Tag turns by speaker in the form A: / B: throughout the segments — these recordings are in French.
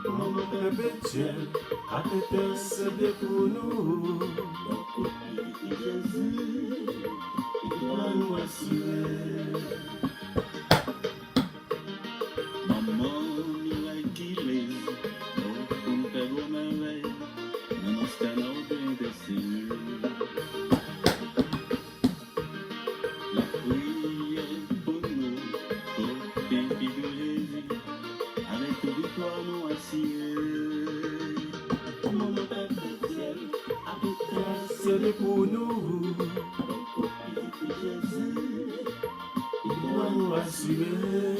A: Maman perpétuelle, intercédez pour nous. Jésus, il doit nous assurer.
B: Maman miraculeuse, oh, comme fait vos merveilles, dans nos canaux d'intercession. La prière pour nous, oh, Pépé de Jésus, avec victoire nous assurer.
A: Maman perpétuelle, intercédez pour nous. Jésus, il doit nous assurer.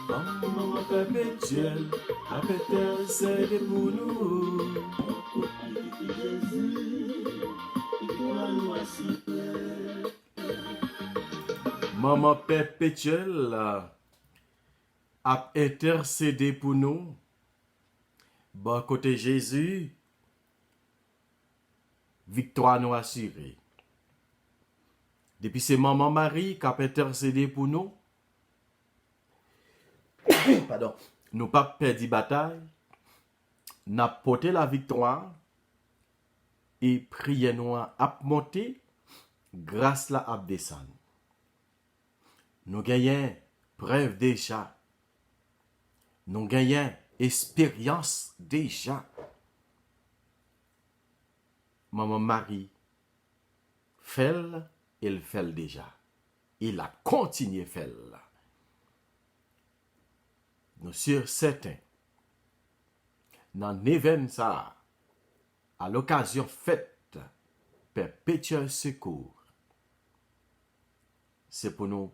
A: Maman perpétuelle, intercédez pour nous. Jésus, il doit nous assurer. Maman perpétuelle a intercédé pour nous. Bon côté Jésus, victoire nous assurée. Depuis c'est maman Marie qui a intercédé pour nous. Pardon. Nous pas perdu bataille. N'a porté la victoire. Et prière nous a monté. Grâce la a descendre. Nous gagnons preuve déjà. Nous gagnons expérience déjà. Maman Marie fait, elle fait déjà. Il a continué faire. Nous sommes certains. Dans l'événement ça, à l'occasion faite perpétuel secours, c'est pour nous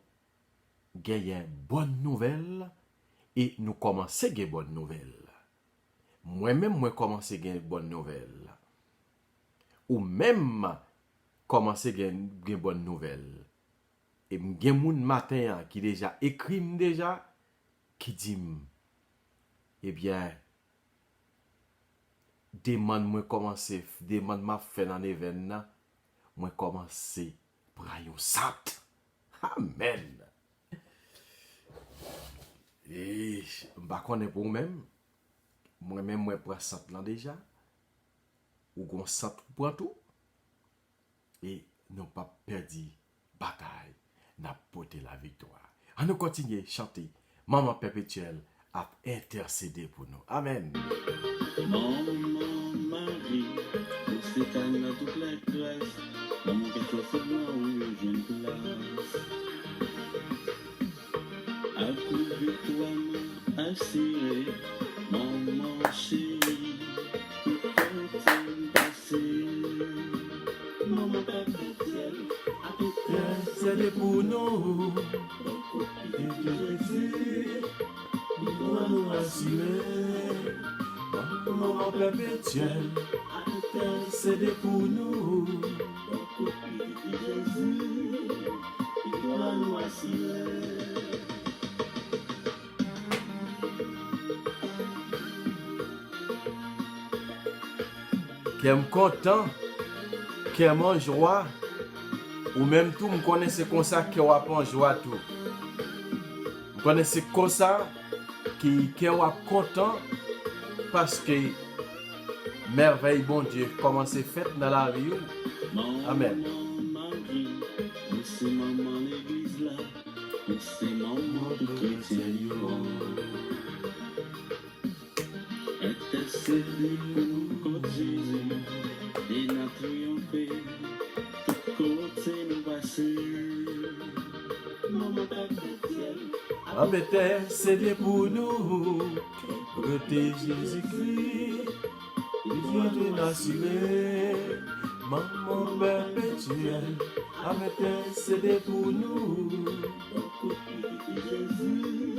A: gagner une bonne nouvelle et nous commencer à gagner une bonne nouvelle. Moi-même, moi commencer à gagner une bonne nouvelle. Ou même commencer à gagner une bonne nouvelle. Et j'ai un matin qui déjà écrit déjà, qui dit, eh bien, demande moi commencer, demande m'a fait dans l'événement, moi commencer pour un sat. Amen. Et je ne connais pas pour moi-même. Moi-même, moi pour sat là déjà. Ou qu'on sat pour tout. Et nous pas perdu bataille. N'a porté la victoire. On nous continue à chanter. Maman perpétuelle a intercédé pour nous. Amen.
B: Maman Marie, pour cette année toute la grâce, dans mon cœur c'est moi où j'ai une place. À coup de victoire, assuré, maman chérie, tout continue passer.
A: Maman perpétuelle a intercédé pour nous. Et Jésus, il doit nous assurer. Maman perpétuelle a intercédé pour nous. Jésus, il doit nous assurer. Qui est content, qui est en joie, ou même tout, me connaissez comme ça, qui est en joie tout. Vous connaissez comme ça, qui est content, parce que merveille, bon Dieu, comment c'est fait dans la vie. Amen.
B: Marie, c'est maman l'église là, c'est maman tout chrétien. Intercédez pour nous contre Jésus, et n'a triomphé, tout côté nous passer.
A: Maman perpétuelle, intercédez pour nous. Côté Jésus-Christ, il doit nous assurer. Maman perpétuelle, intercédez pour nous. Jésus,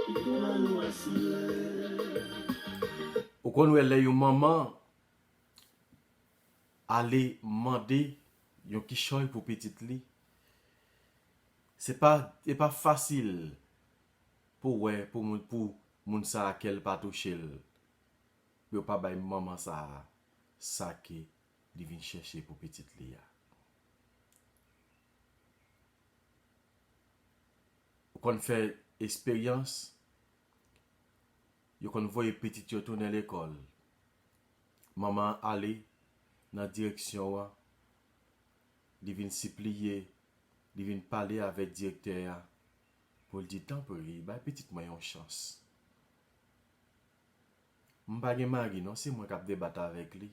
A: il doit nous assurer. Ou qu'on nous ait maman aller demander yon qui choy pour petite li. C'est pas facile pour moun sa qu'elle pas toucher. Yo pas bay maman ça qui li vinn chercher pour petite li. Ou qu'on fait expérience Yo kon voye petit yo tourner l'école. Maman aller dans direction wa, li vin supplier, li vin parler avec directeur pour le dire tant pour lui, bah petit moi yon chance. M'pa gen mari non, c'est moi qui débattre avec lui.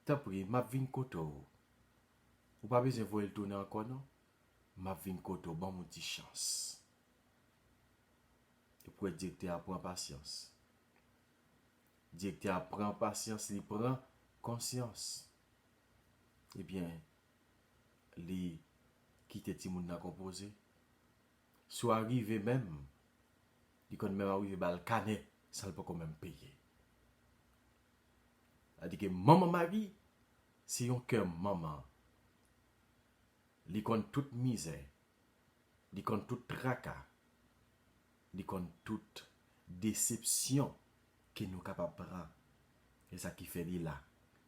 A: Tant pour m'a vinn koto. Ou pas besoin voyer le tourner encore non. M'a vinn koto bon mon petit chance. Et pour le directeur prend patience. Directeur prend patience, il prend conscience. Eh bien, li quitte ti moun nan composé. Soit arrivé même, il kon même arrivé bal canet, ça le pas quand même payer. A dit que maman Marie, c'est un cœur maman. Li kon toute misère, li kon toute tracas, li kon toute déception que nous capable prendre. Et ça qui fait li là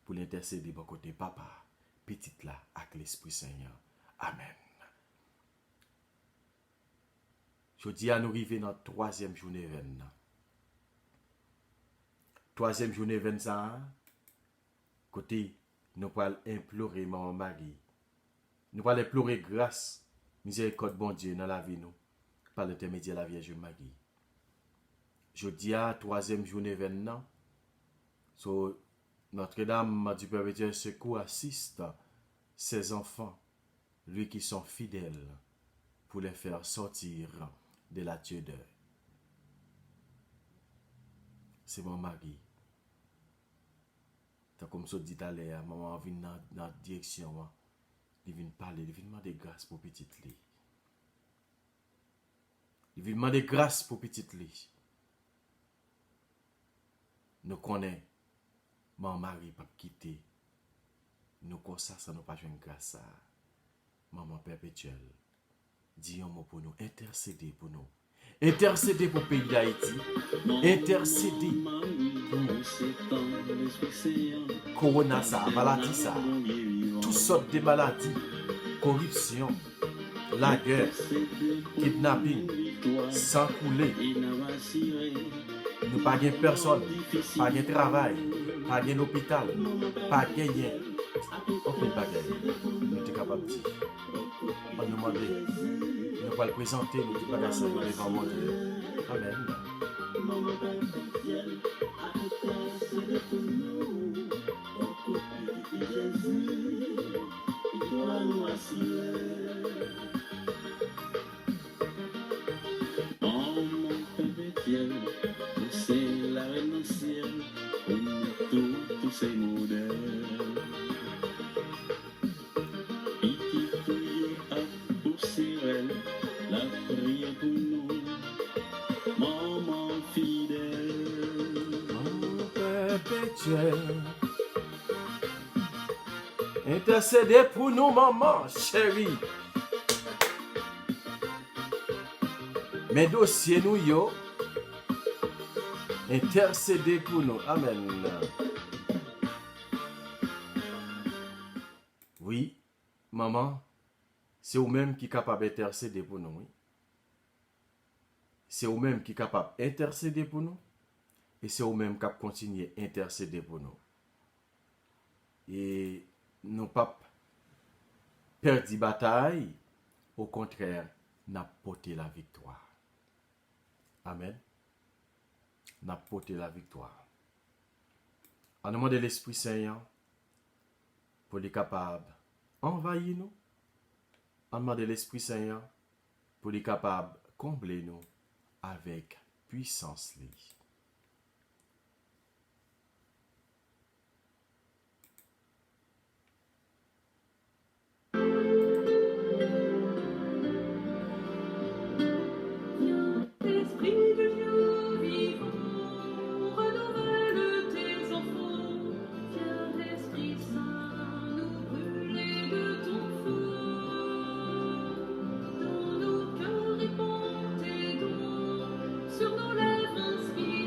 A: pour l'intercéder bon côté papa, petite là avec l'Esprit Seigneur. Amen. Je dis à nous arriver dans la troisième journée 20. Troisième journée 20 ça, côté nous allons implorer maman Marie. Nous allons implorer grâce, miséricorde bon Dieu dans la vie nous, par l'intermédiaire de la Vierge Marie. Je dis à troisième journée 20. So, Notre-Dame du Perpétuel Secours assiste ses enfants, lui qui sont fidèles, pour les faire sortir de la tiédeur. C'est mon mari. Tant comme je dit à l'heure, maman vient dans la direction, il vient parler, il vient demander grâce pour petite lit. Il vient demander grâce pour petite lit. Nous connaissons, mon mari pas quitter. Nous comme ça nous pas jouer grâce à maman perpétuelle. Dis un mot pour nous, intercéder pour nous. Intercéder pour le pays d'Haïti. Intercéder pour Corona, ça, maladie, ça. Toutes sortes de maladies. Corruption, la guerre, kidnapping, sans couler. Nous pas de personne, pas de travail, pas de l'hôpital, pas de rien. Aucune bagaille. Nous sommes capables de dire. On nous demande, nous va le présenter, nous sommes capables de dire devant mon Dieu. Amen.
B: C'est la reine au ciel, tous ces modèles. Et qui prie pour Cyril, la prière pour nous, maman fidèle.
A: Mon perpétuel, intercédez pour nous, maman chérie. Mes dossiers nous yo. Intercédez pour nous. Amen. Oui, maman, c'est vous-même qui est capable d'intercéder pour nous. Oui. C'est vous-même qui est capable d'intercéder pour nous. Et c'est vous-même qui continuer à intercéder pour nous. Et nous pas perdre la bataille. Au contraire, nous avons porté la victoire. Amen. N'a porté la victoire. En nom de l'Esprit Saint, pour les capables envahir nous. En nom de l'Esprit Saint, pour les capables combler nous avec puissance.
C: Sur nos lèvres inspirées.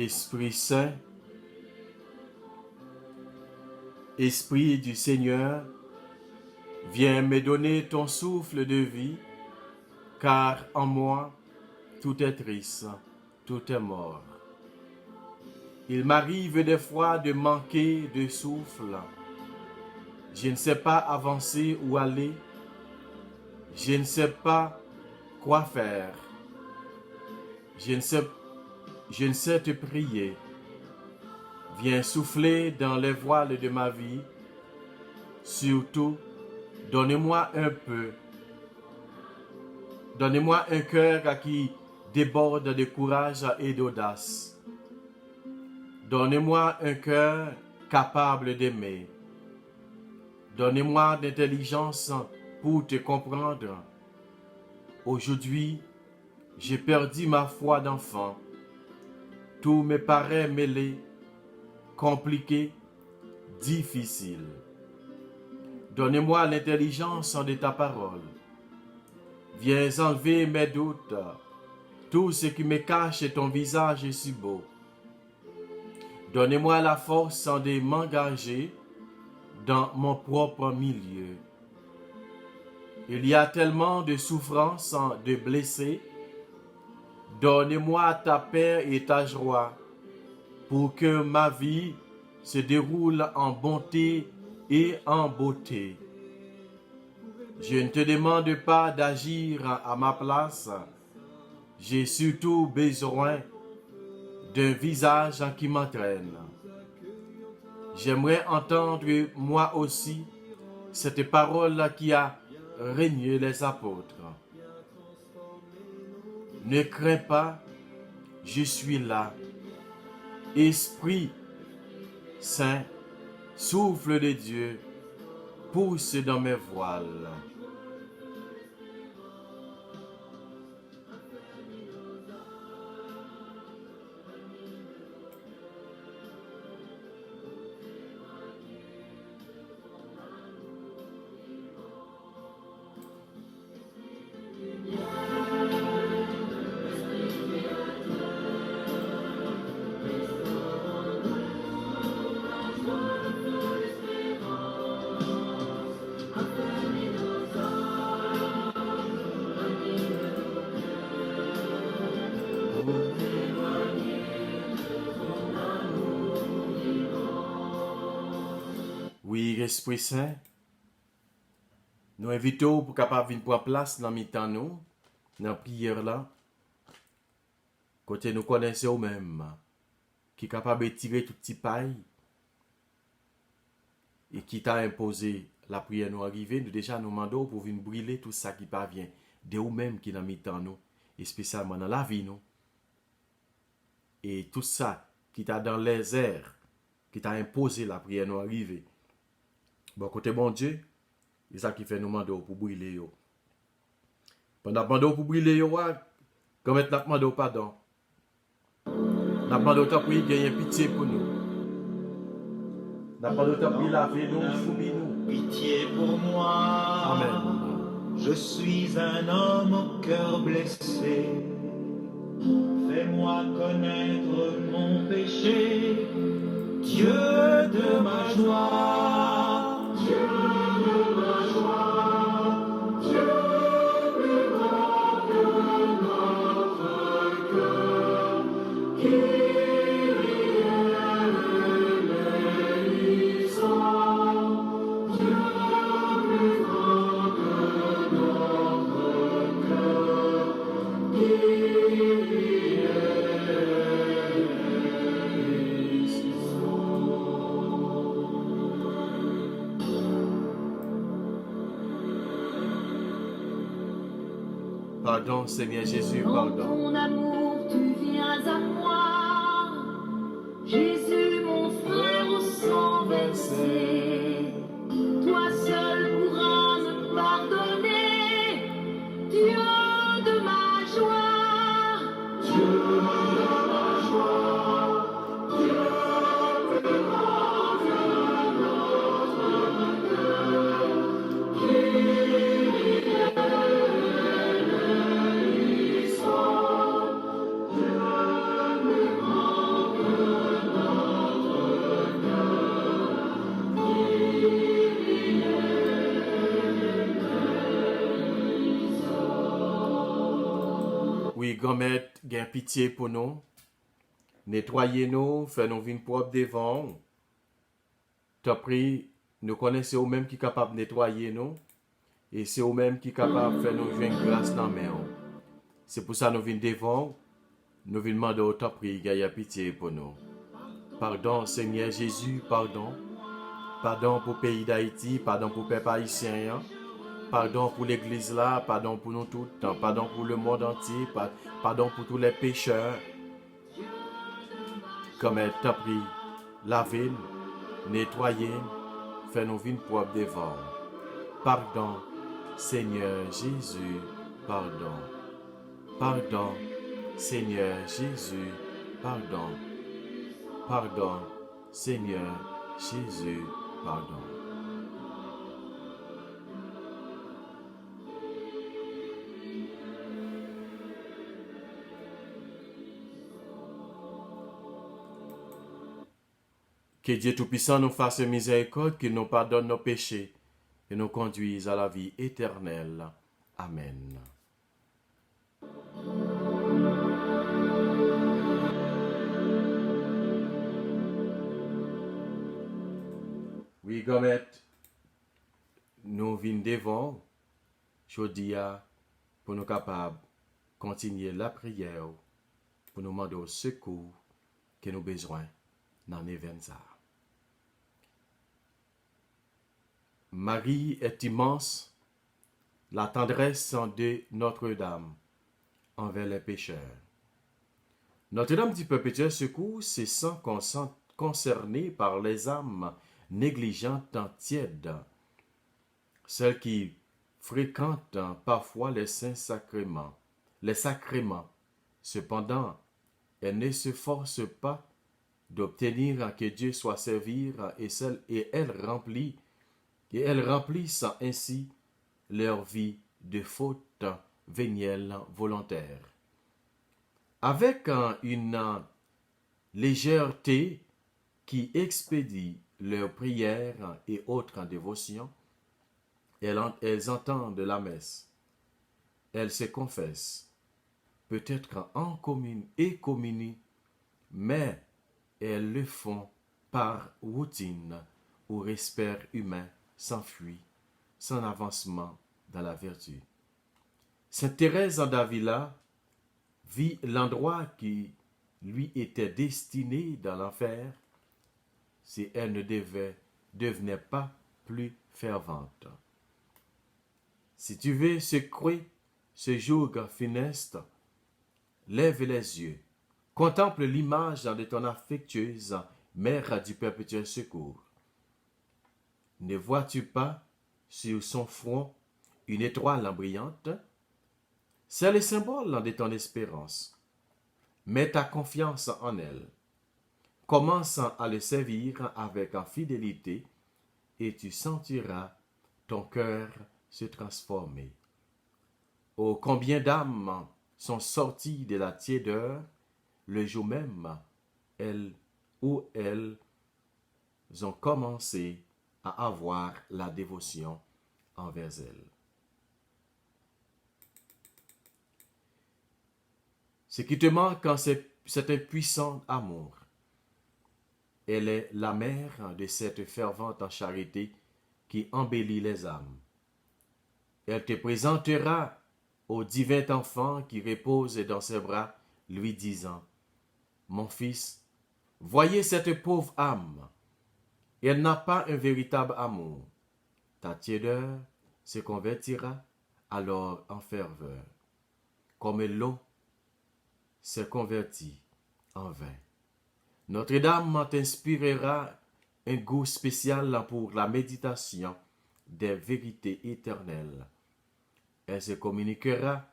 A: Esprit Saint, Esprit du Seigneur, viens me donner ton souffle de vie, car en moi, tout est triste, tout est mort. Il m'arrive des fois de manquer de souffle. Je ne sais pas avancer ou aller. Je ne sais pas quoi faire. Je ne sais te prier. Viens souffler dans les voiles de ma vie. Surtout, donne-moi un peu. Donnez-moi un cœur qui déborde de courage et d'audace. Donnez-moi un cœur capable d'aimer. Donnez-moi d'intelligence pour te comprendre. Aujourd'hui, j'ai perdu ma foi d'enfant. Tout me paraît mêlé, compliqué, difficile. Donnez-moi l'intelligence de ta parole. Viens enlever mes doutes. Tout ce qui me cache ton visage est si beau. Donnez-moi la force de m'engager dans mon propre milieu. Il y a tellement de souffrances, de blessés. Donne-moi ta paix et ta joie pour que ma vie se déroule en bonté et en beauté. Je ne te demande pas d'agir à ma place. J'ai surtout besoin d'un visage qui m'entraîne. J'aimerais entendre moi aussi cette parole qui a régné les apôtres. Ne crains pas, je suis là. Esprit Saint, souffle de Dieu, pousse dans mes voiles. Oui, Esprit Saint, nous invitons pour capable venir prendre place dans mi-temps nous, dans la prière là, côté nous connaissons même, qui est capable de tirer tout petit paille et qui t'a imposé la prière nous arriver, nous déjà nous demandons pour venir brûler tout ça qui parvient de vous-même qui est dans mi-temps nous, et spécialement dans la vie nous. Et tout ça qui t'a dans les airs, qui t'a imposé la prière nous arriver. Bon, côté bon Dieu, c'est ça qui fait nous demander pour brûler. Pendant que nous pour brûler, comme nous demandons pardon. Nous demandons pour gagner pitié pour nous. Nous demandons pour laver nous, soumis nous.
C: Pitié pour moi.
A: Amen.
C: Je suis un homme au cœur blessé. Fais-moi connaître mon péché. Dieu de ma joie. Dieu de ma joie, Dieu plus grand que notre cœur, qui est l'éblouissant. Dieu plus grand que notre cœur, qui est
A: Pardon, Seigneur Jésus, pardon.
D: Ton amour, tu viens à moi. Jésus, mon frère au sang versé. Toi seul pourras me pardonner. Dieu de ma joie. Dieu de ma joie. Dieu plus grand que notre cœur. Qui est
A: grand maître, gain pitié pour nous. Nettoyez nous, fais nous vin propre devant. T'as pris, nous connaissons au même qui est capable de nettoyer nous. Et c'est au même qui est capable de faire nous jouer grâce dans la main. C'est pour ça que nous venons devant. Nous venons demander au t'as pris, gagne pitié pour nous. Pardon, Seigneur Jésus, pardon. Pardon pour le pays d'Haïti, pardon pour le peuple haïtien. Pardon pour l'église là, pardon pour nous tous, pardon pour le monde entier, pardon pour tous les pécheurs. Comme elle t'a pris, laver, nettoyer, faire nos vies propres devant. Pardon, Seigneur Jésus, pardon. Pardon, Seigneur Jésus, pardon. Pardon, Seigneur Jésus, pardon. Que Dieu Tout-Puissant nous fasse miséricorde, qu'il nous pardonne nos péchés et nous conduise à la vie éternelle. Amen. Oui, Gomet, nous venons devant, jeudi, pour nous capables de continuer la prière, pour nous demander au secours que nous avons besoin dans l'événement. Marie est immense, la tendresse de Notre-Dame envers les pécheurs. Notre-Dame du perpétuel secours se sent concernée par les âmes négligentes tièdes, celles qui fréquentent parfois les saints sacrements. Cependant, elles ne se forcent pas d'obtenir que Dieu soit servi et elles remplissent ainsi leur vie de faute vénielle volontaire. Avec une légèreté qui expédie leurs prières et autres dévotions, elles entendent la messe, elles se confessent, peut-être en commune et communient, mais elles le font par routine ou respect humain s'enfuit, sans avancement dans la vertu. Sainte Thérèse d'Avila vit l'endroit qui lui était destiné dans l'enfer si elle ne devenait pas plus fervente. Si tu veux secouer ce jour funeste, lève les yeux, contemple l'image de ton affectueuse Mère du perpétuel secours. Ne vois-tu pas sur son front une étoile brillante? C'est le symbole de ton espérance. Mets ta confiance en elle. Commence à le servir avec fidélité et tu sentiras ton cœur se transformer. Oh, combien d'âmes sont sorties de la tiédeur le jour même où elles ont commencé à avoir la dévotion envers elle. Ce qui te manque, c'est un puissant amour. Elle est la mère de cette fervente charité qui embellit les âmes. Elle te présentera au divin enfant qui repose dans ses bras, lui disant, « Mon fils, voyez cette pauvre âme. Elle n'a pas un véritable amour. Ta tiédeur se convertira alors en ferveur, comme l'eau se convertit en vin. Notre-Dame t'inspirera un goût spécial pour la méditation des vérités éternelles. Elle se communiquera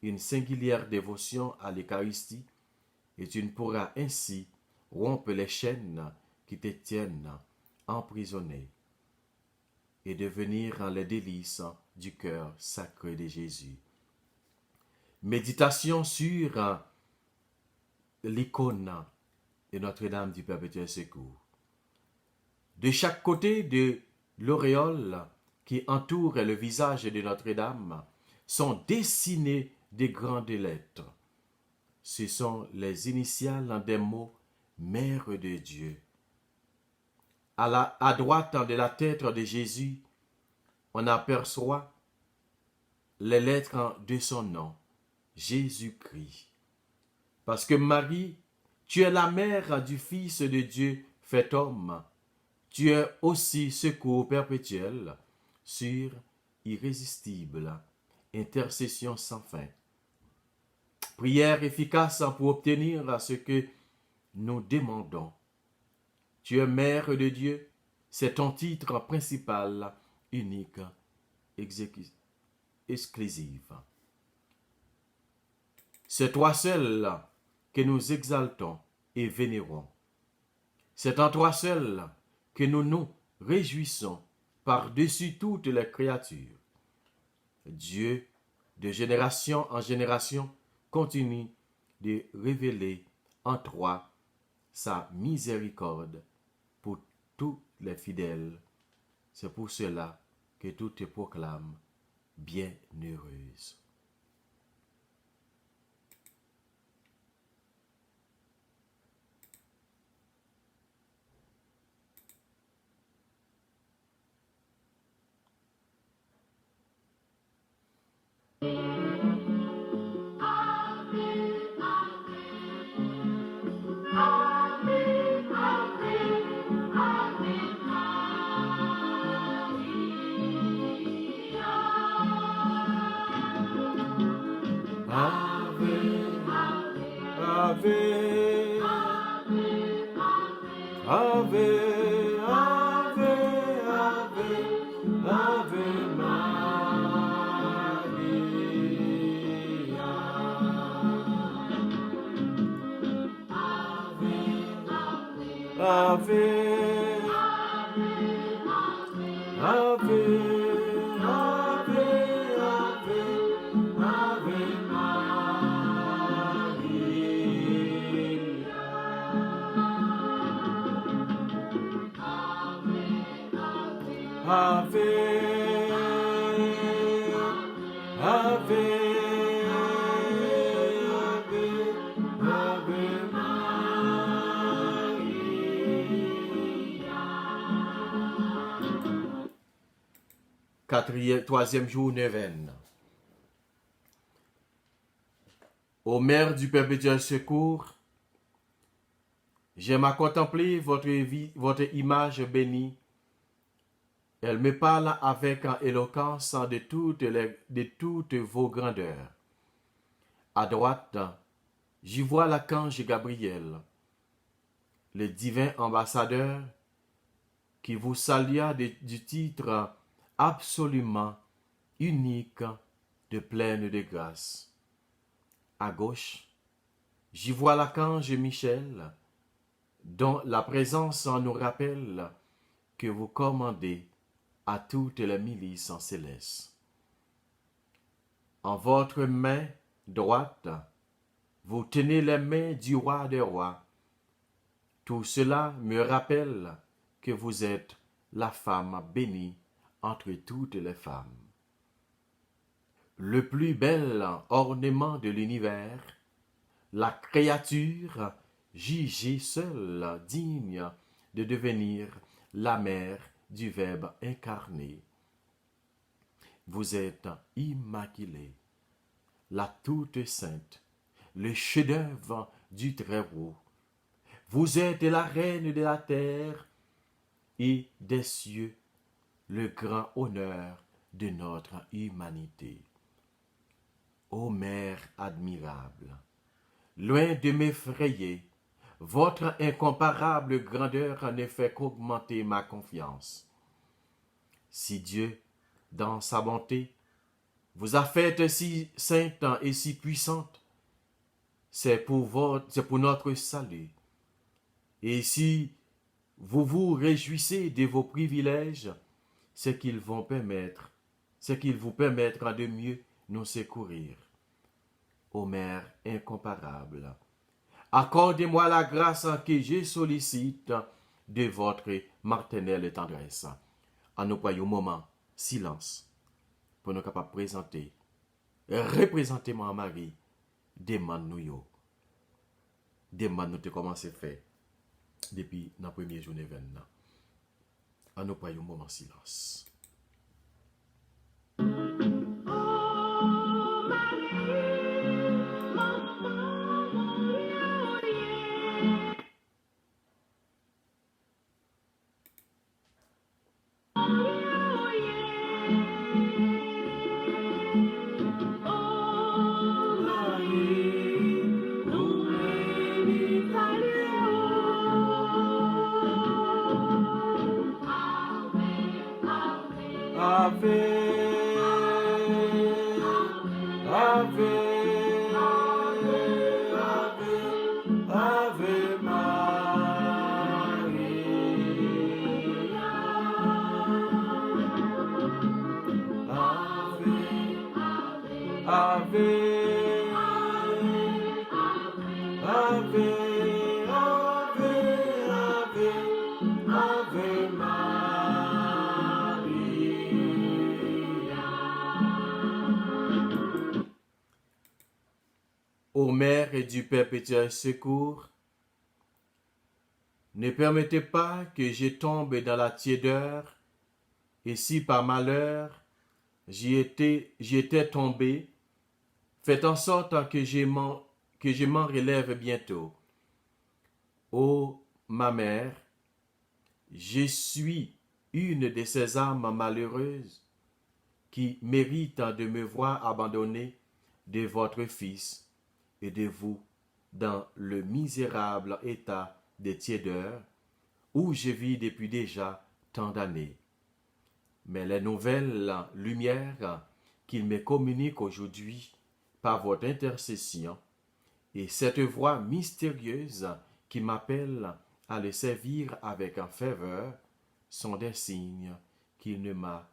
A: une singulière dévotion à l'Eucharistie et tu ne pourras ainsi rompre les chaînes qui te tiennent emprisonné et devenir les délices du cœur sacré de Jésus. Méditation sur l'icône de Notre-Dame du perpétuel secours. De chaque côté de l'auréole qui entoure le visage de Notre-Dame sont dessinées des grandes lettres. ce sont les initiales des mots Mère de Dieu. À droite de la tête de Jésus, on aperçoit les lettres de son nom, Jésus-Christ. Parce que Marie, tu es la mère du Fils de Dieu fait homme. Tu es aussi secours perpétuel, sur irrésistible, intercession sans fin. Prière efficace pour obtenir ce que nous demandons. Tu es mère de Dieu, c'est ton titre principal, unique, exclusif. C'est toi seul que nous exaltons et vénérons. C'est en toi seul que nous nous réjouissons par-dessus toutes les créatures. Dieu, de génération en génération, continue de révéler en toi sa miséricorde pour tous les fidèles. C'est pour cela que tout te proclame bienheureuse. Ave, Ave, Ave, Ave, Ave Maria. Ave, Ave, Ave, Ave, Ave Ave, Ave, Ave Maria. Troisième jour neuvaine. Ô Mère du perpétuel secours, j'aime à contempler votre image bénie. Elle me parle avec éloquence de toutes vos grandeurs. À droite, j'y vois l'archange Gabriel, le divin ambassadeur qui vous salua du titre absolument unique de pleine de grâce. À gauche, j'y vois l'archange Michel, dont la présence nous rappelle que vous commandez à toutes les milices célestes. En votre main droite, vous tenez les mains du roi des rois. Tout cela me rappelle que vous êtes la femme bénie entre toutes les femmes. Le plus bel ornement de l'univers, la créature jugée seule digne de devenir la mère du Verbe incarné. Vous êtes immaculée, la toute sainte, le chef-d'œuvre du Très-Haut. Vous êtes la reine de la terre et des cieux, le grand honneur de notre humanité. Ô Mère admirable, loin de m'effrayer, votre incomparable grandeur ne fait qu'augmenter ma confiance. Si Dieu, dans sa bonté, vous a faites si sainte et si puissante, c'est pour notre salut. Et si vous vous réjouissez de vos privilèges, c'est qu'ils vous permettre de mieux nous secourir. Ô Mère incomparable, accordez-moi la grâce que je sollicite de votre maternelle tendresse. En nous croyons au moment, silence, pour nous capables de représenter moi Marie, demande-nous demande nous te commencé à faire depuis la première journée 20. En nous prions un moment de silence. Ô Mère et du perpétuel secours, ne permettez pas que je tombe dans la tiédeur, et si par malheur j'y étais tombé, faites en sorte que je m'en relève bientôt. Ô ma mère, je suis une de ces âmes malheureuses qui méritent de me voir abandonné de votre Fils et de vous dans le misérable état de tiédeur où je vis depuis déjà tant d'années. Mais les nouvelles lumières qu'il me communique aujourd'hui par votre intercession et cette voix mystérieuse qui m'appelle à le servir avec un ferveur sont des signes qu'il ne m'a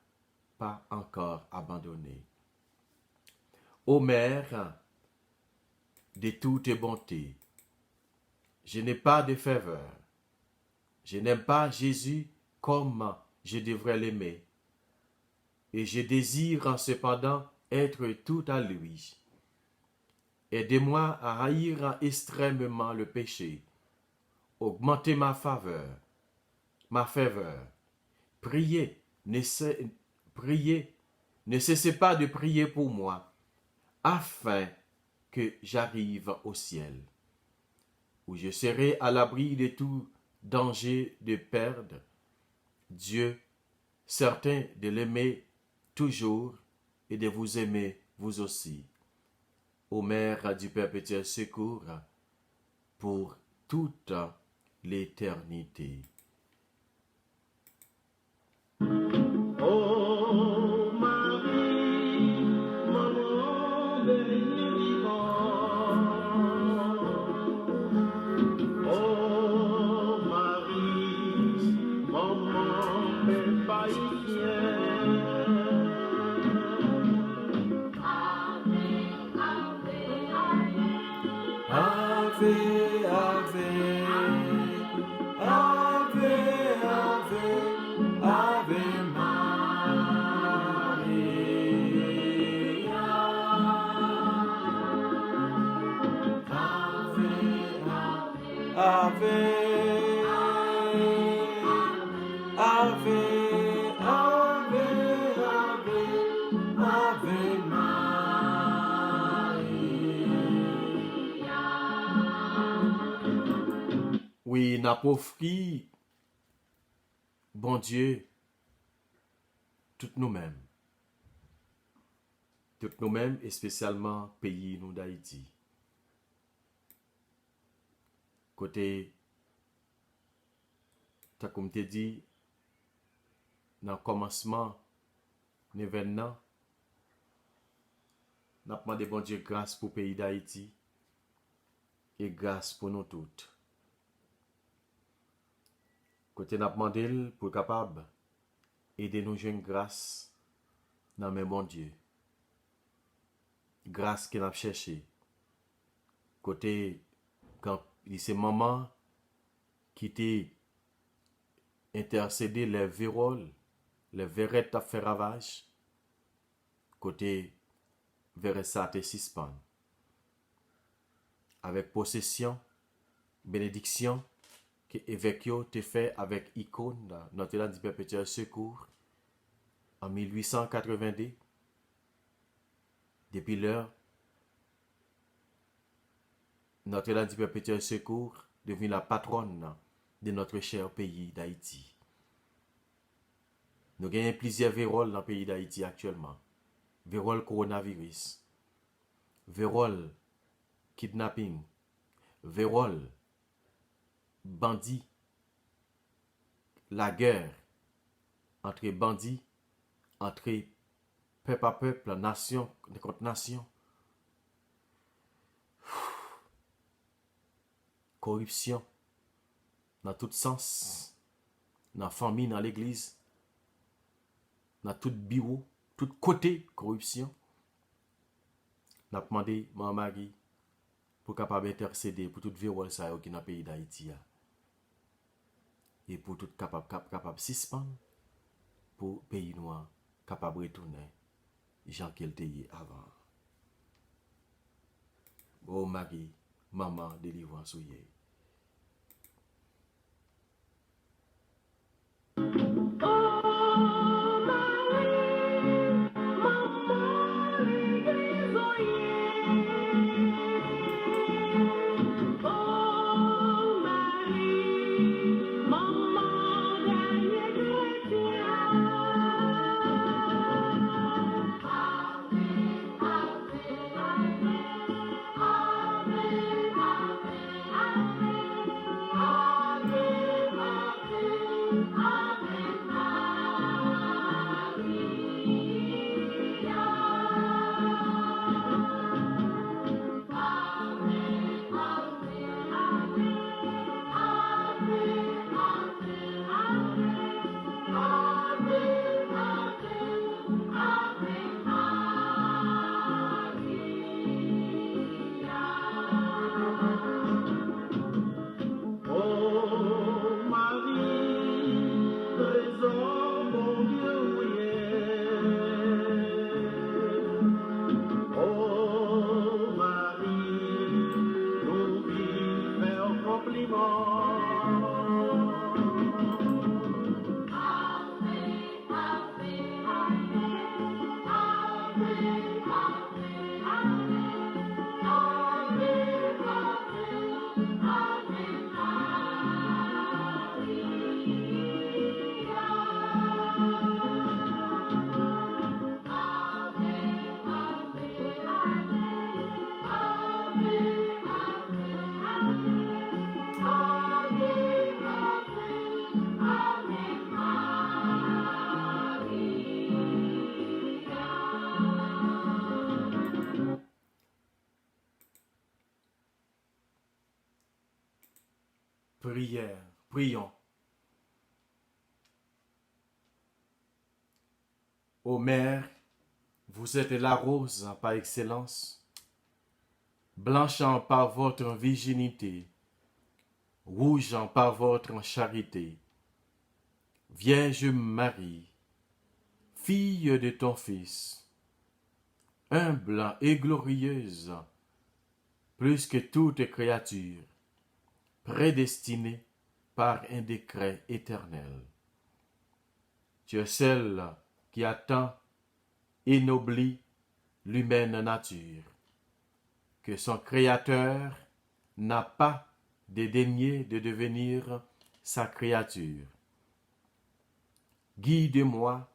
A: pas encore abandonné. Ô Mère de toute bonté, je n'ai pas de ferveur. Je n'aime pas Jésus comme je devrais l'aimer. Et je désire cependant être tout à lui. Aidez-moi à haïr extrêmement le péché. Augmentez ma ferveur. Priez, ne cessez pas de prier pour moi, afin que j'arrive au ciel, où je serai à l'abri de tout danger de perdre Dieu, certain de l'aimer toujours et de vous aimer vous aussi. Ô Mère du perpétuel secours, pour toute l'éternité.
C: Ô Marie, maman bénie vivante. Ô Marie, maman païtienne.
A: Ave, ave, ave, ave, ave Maria. Ave, ave, ave, ave, ave Maria. Oui, n'a pas offri, bon Dieu, toutes nous-mêmes. Toutes nous-mêmes, et spécialement pays nous d'Haïti. Côté, t'as comme te dit, dans le commencement, l'événement, nous avons demandé bon Dieu grâce pour le pays d'Haïti et grâce pour nous toutes. Côté, nous avons demandé pour capable aider nous jeunes grâce dans mes bon Dieu. Grâce qu'il a cherché. Côté, quand c'est maman qui t'est intercédé les véroles, les verrettes à faire ravage, côté vers ça te suspend. Avec possession bénédiction que évêque yo te fait avec icône Notre-Dame du Perpétuel Secours en 1882. Depuis l'heure, Notre-Dame du Perpétuel Secours devient la patronne de notre cher pays d'Haïti. Nous gagnons plusieurs véroles dans le pays d'Haïti actuellement. Vérole coronavirus, vérole kidnapping, vérole bandits, la guerre entre bandits, entre peuple à peuple, nation contre nation. Corruption dans tout sens, dans la famille, dans l'église, dans tout bureau, tout côté corruption. N'a demandé mon mari pour capable intercéder pour tout vérole ça qui dans le pays d'Haïti et pour tout capable suspendre pour pays noir capable retourner Jean qu'il était avant. Oh Marie, maman délivrance souillé. Prière, prions. Ô Mère, vous êtes la rose par excellence, blanchant par votre virginité, rougeant par votre charité. Vierge Marie, fille de ton Fils, humble et glorieuse, plus que toute créature, prédestinée par un décret éternel. Tu es celle qui a tant ennobli l'humaine nature, que son Créateur n'a pas dédaigné de devenir sa créature. Guide-moi,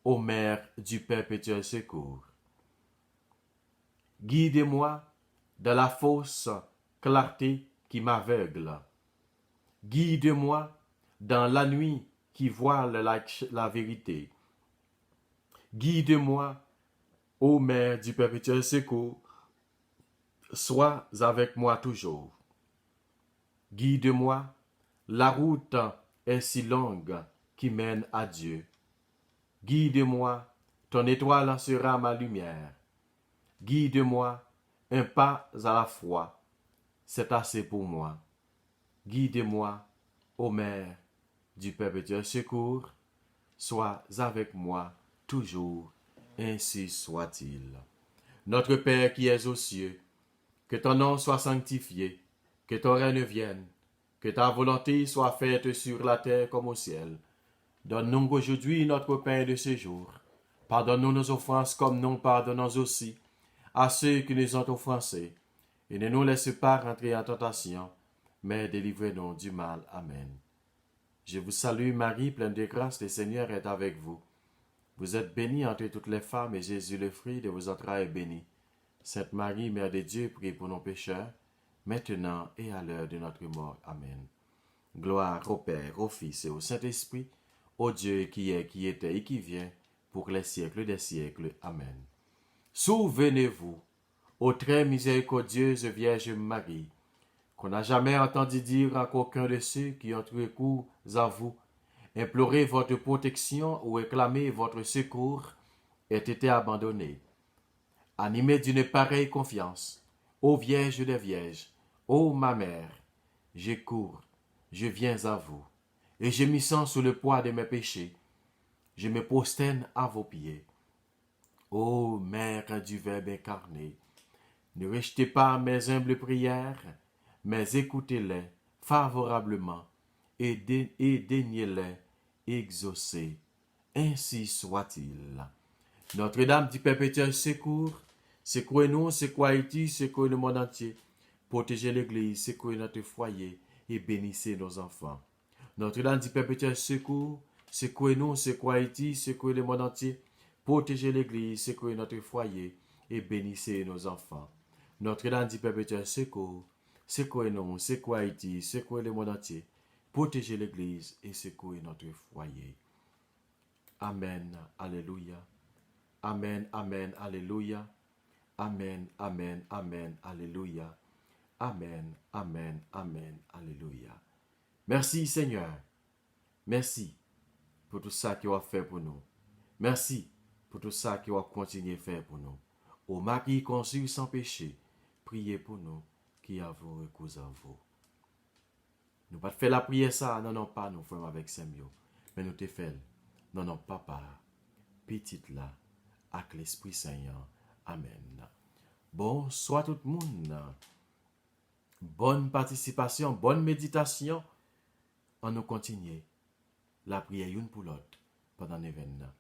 A: ô Mère du Perpétuel Secours. Guide-moi dans la fausse clarté qui m'aveugle. Guide-moi dans la nuit qui voile la vérité. Guide-moi, ô Mère du Perpétuel Secours, sois avec moi toujours. Guide-moi, la route est si longue qui mène à Dieu. Guide-moi, ton étoile sera ma lumière. Guide-moi, un pas à la fois, c'est assez pour moi. Guide-moi, ô Mère du Perpétuel Secours, sois avec moi toujours, ainsi soit-il. Notre Père qui es aux cieux, que ton nom soit sanctifié, Que ton règne vienne, que ta volonté soit faite sur la terre comme au ciel. Donne-nous aujourd'hui notre pain de ce jour. Pardonne-nous nos offenses comme nous pardonnons aussi à ceux qui nous ont offensés. Et ne nous laisse pas rentrer en tentation, mais délivrez-nous du mal. Amen. Je vous salue Marie, pleine de grâce, le Seigneur est avec vous. Vous êtes bénie entre toutes les femmes, et Jésus, le fruit de vos entrailles, est béni. Sainte Marie, Mère de Dieu, prie pour nos pécheurs, maintenant et à l'heure de notre mort. Amen. Gloire au Père, au Fils et au Saint-Esprit, au Dieu qui est, qui était et qui vient, pour les siècles des siècles. Amen. Souvenez-vous, ô très miséricordieuse Vierge Marie, qu'on n'a jamais entendu dire à qu'aucun de ceux qui ont recours à vous, implorer votre protection ou réclamer votre secours, ait été abandonné. Animé d'une pareille confiance, ô Vierge des Vierges, ô ma mère, je cours, je viens à vous, et je m'y sens sous le poids de mes péchés. Je me prosterne à vos pieds. Ô Mère du Verbe incarné, ne rejetez pas mes humbles prières, mais écoutez-les favorablement et daignez-les exaucer. Ainsi soit-il. Notre-Dame du perpétuel secours, secouez-nous, secouez Haïti, secouez le monde entier. Protégez l'Église, secouez notre foyer et bénissez nos enfants. Notre-Dame du perpétuel secours, secouez-nous, secouez Haïti, secouez le monde entier. Protégez l'Église, secouez notre foyer et bénissez nos enfants. Notre-Dame du perpétuel secours, secouez-nous, secouez Haïti, secouez le monde entier. Protégez l'Église et secouez notre foyer. Amen. Alléluia. Amen, amen, alléluia. Amen, amen, amen, alléluia. Amen, amen, amen, alléluia. Merci Seigneur. Merci pour tout ça que tu as fait pour nous. Merci pour tout ça que tu as continué à faire pour nous. Ô Marie conçue sans péché, priez pour nous qui avons recours à vous. Nous pas fait la prière ça, non pas nous faisons avec Samuel, mais nous te faisons, non papa, petite là, avec l'Esprit Saint. Amen. Bonsoir tout le monde. Bonne participation, bonne méditation. On nous continue la prière une pour l'autre pendant l'événement.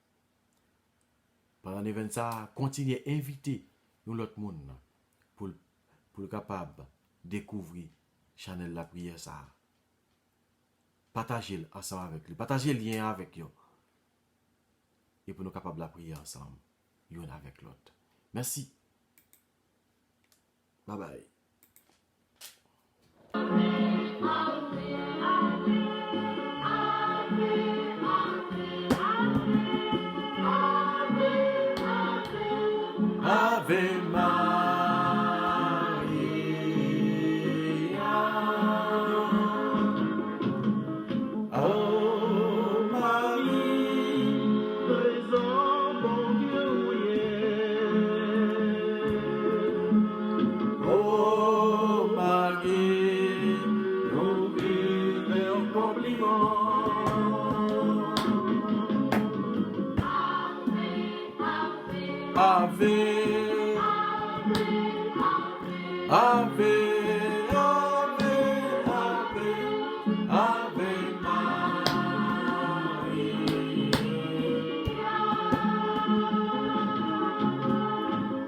A: Pendant l'événement, ça continue à inviter nous l'autre monde pour capable découvrir Chanel la prière ça. Partagez ensemble avec lui, partagez le lien avec lui. Et pour nous capables de prier ensemble, l'un avec l'autre. Merci. Bye bye. Ave Maria. Oh Marie,
C: Présent, bon Dieu,
A: oh Marie,
C: nous vivons en compliment.
A: Ave, Ave, Ave, Ave, Ave Maria.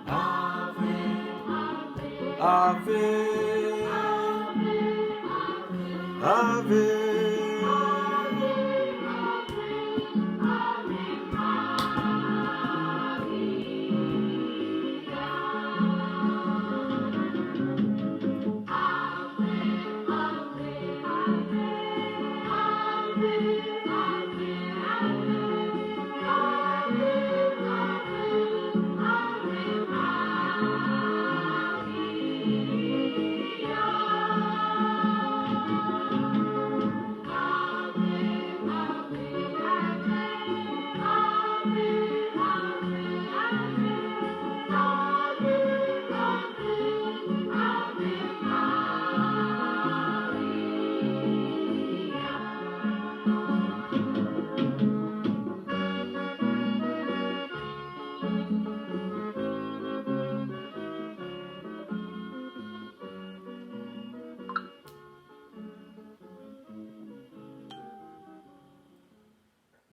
A: Ave, Ave.